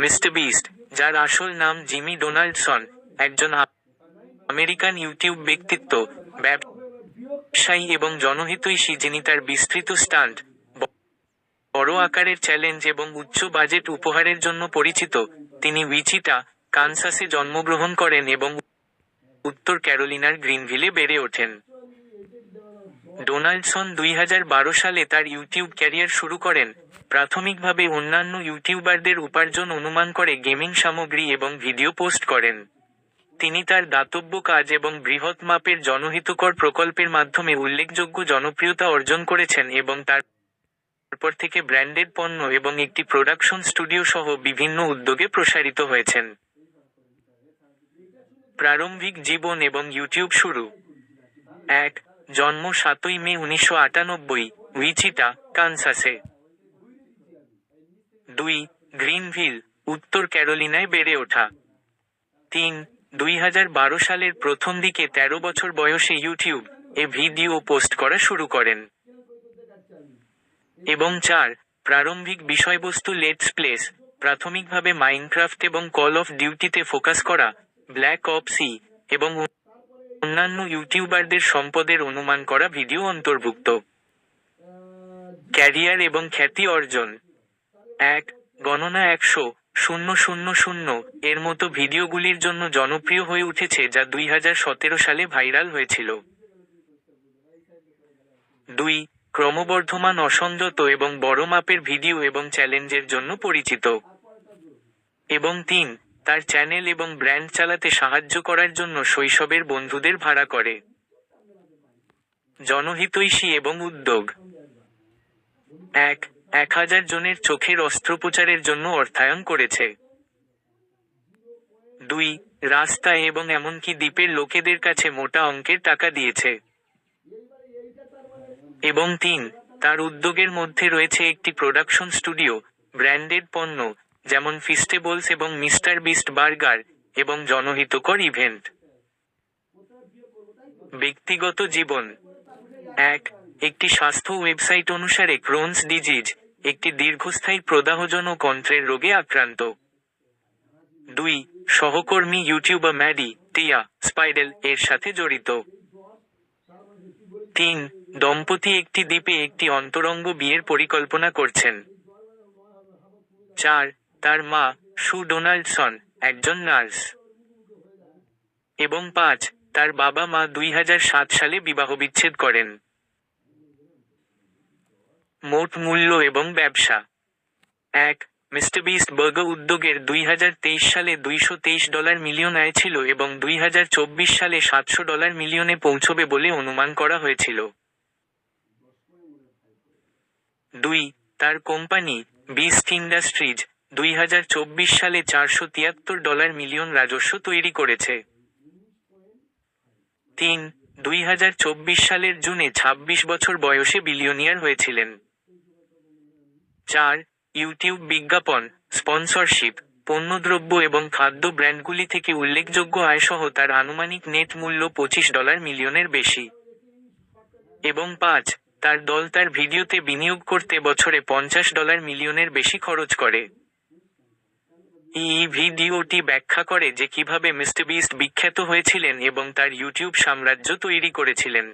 Mister beast, যার আসল নাম জিমি ডোনাল্ডসন, একজন আমেরিকান ইউটিউব ব্যক্তিত্ব, ব্যবসায়ী এবং জনহিতৈষী যিনি তার বিস্তৃত স্টান্ট, বড় আকারের চ্যালেঞ্জ এবং উচ্চ বাজেট উপহারের জন্য পরিচিত। তিনি উইচিটা, কানসাসে জন্মগ্রহণ করেন এবং উত্তর ক্যারোলিনার গ্রিনভিলে বেড়ে ওঠেন। ডোনাল্ডসন 2012 সালে তার ইউটিউব ক্যারিয়ার শুরু করেন, প্রাথমিকভাবে অন্যান্য ইউটিউবারদের উপার্জন অনুমান করে গেমিং সামগ্রী এবং ভিডিও পোস্ট করেন। তিনি তার দাতব্য কাজ এবং বৃহৎ মাপের জনহিতকর প্রকল্পের মাধ্যমে উল্লেখযোগ্য জনপ্রিয়তা অর্জন করেছেন এবং তারপর থেকে ব্র্যান্ডেড পণ্য এবং একটি প্রোডাকশন স্টুডিও সহ বিভিন্ন উদ্যোগে প্রসারিত হয়েছেন। প্রারম্ভিক জীবন এবং ইউটিউব শুরু। 1. জন্ম 7 মে 1998, উইচিটা, কানসাসে। 2. গ্রিনভিল, উত্তর ক্যারোলিনায় বেড়ে ওঠা। 3. 2012 সালের প্রথম দিকে 13 বছর বয়সে ইউটিউব এ ভিডিও পোস্ট করা শুরু করেন। এবং 4. প্রারম্ভিক বিষয়বস্তু লেটস প্লেস, প্রাথমিকভাবে মাইনক্রাফট এবং কল অফ ডিউটিতে ফোকাস করা, ব্ল্যাক অপস এবং অন্যান্য ইউটিউবারদের সম্পদের অনুমান করা ভিডিও অন্তর্ভুক্ত। ক্যারিয়ার এবং খ্যাতি অর্জন। 1. গণনা 100,000 এর মতো ভিডিওগুলির জন্য জনপ্রিয় হয়ে উঠেছে যা 2017 সালে ভাইরাল হয়েছিল। 2. ক্রমবর্ধমান অসংযত এবং বড় মাপের ভিডিও এবং চ্যালেঞ্জের জন্য পরিচিত। এবং 3. তার চ্যানেল এবং ব্র্যান্ড চালাতে সাহায্য করার জন্য শৈশবের বন্ধুদের ভাড়া করে। জনহিতৈষী এবং উদ্যোগ। 1. 1000 জনের চোখের অস্ত্রোপচারের জন্য অর্থায়ন করেছে। 2. রাস্তায় এবং এমনকি দ্বীপের লোকেদের কাছে মোটা অঙ্কের টাকা দিয়েছে। এবং 3. তার উদ্যোগের মধ্যে রয়েছে একটি প্রোডাকশন স্টুডিও, ব্র্যান্ডেড পণ্য, যেমন ফিস্টেবলস এবং মিস্টার বিস্ট বার্গার, এবং জনহিতকর ইভেন্ট। ব্যক্তিগত জীবন। 1. একটি স্বাস্থ্য ওয়েবসাইট অনুসারে ক্রোনস ডিজিজ, একটি দীর্ঘস্থায়ী প্রদাহজনক অন্ত্রের রোগে আক্রান্ত। 2. সহকর্মী ইউটিউবার ম্যাডি টিয়া স্পাইডেল এর সাথে জড়িত। 3. দম্পতি একটি দ্বীপে একটি অন্তরঙ্গ বিয়ের পরিকল্পনা করছেন। 4. তার মা, সু ডোনাল্ডসন, একজন নার্স। এবং 5. তার বাবা মা 2007 সালে বিবাহবিচ্ছেদ করেন। মোট মূল্য এবং ব্যবসা। 1. মিস্টার বিস্ট বার্গার উদ্যোগের 2023 সালে $223 মিলিয়ন আয় ছিল এবং 2024 সালে $700 মিলিয়নে পৌঁছবে বলে অনুমান করা হয়েছিল। 2. তার কোম্পানি, বিস্ট ইন্ডাস্ট্রিজ, 2024 সালে $473 মিলিয়ন রাজস্ব তৈরি করেছে। 3. 2024 সালের জুনে 26 বছর বয়সে বিলিয়নিয়ার হয়েছিলেন। 4. ইউটিউব বিজ্ঞাপন, স্পন্সরশিপ, পণ্যদ্রব্য এবং খাদ্য ব্র্যান্ডগুলি থেকে উল্লেখযোগ্য আয়সহ তার আনুমানিক নেট মূল্য $25 মিলিয়নের বেশি। এবং 5. তার দল তার ভিডিওতে বিনিয়োগ করতে বছরে $50 মিলিয়নের বেশি খরচ করে। এই ভিডিওটি ব্যাখ্যা করে যে কিভাবে মিস্টার বিস্ট বিখ্যাত হয়েছিলেন এবং তার ইউটিউব সাম্রাজ্য তৈরি করেছিলেন।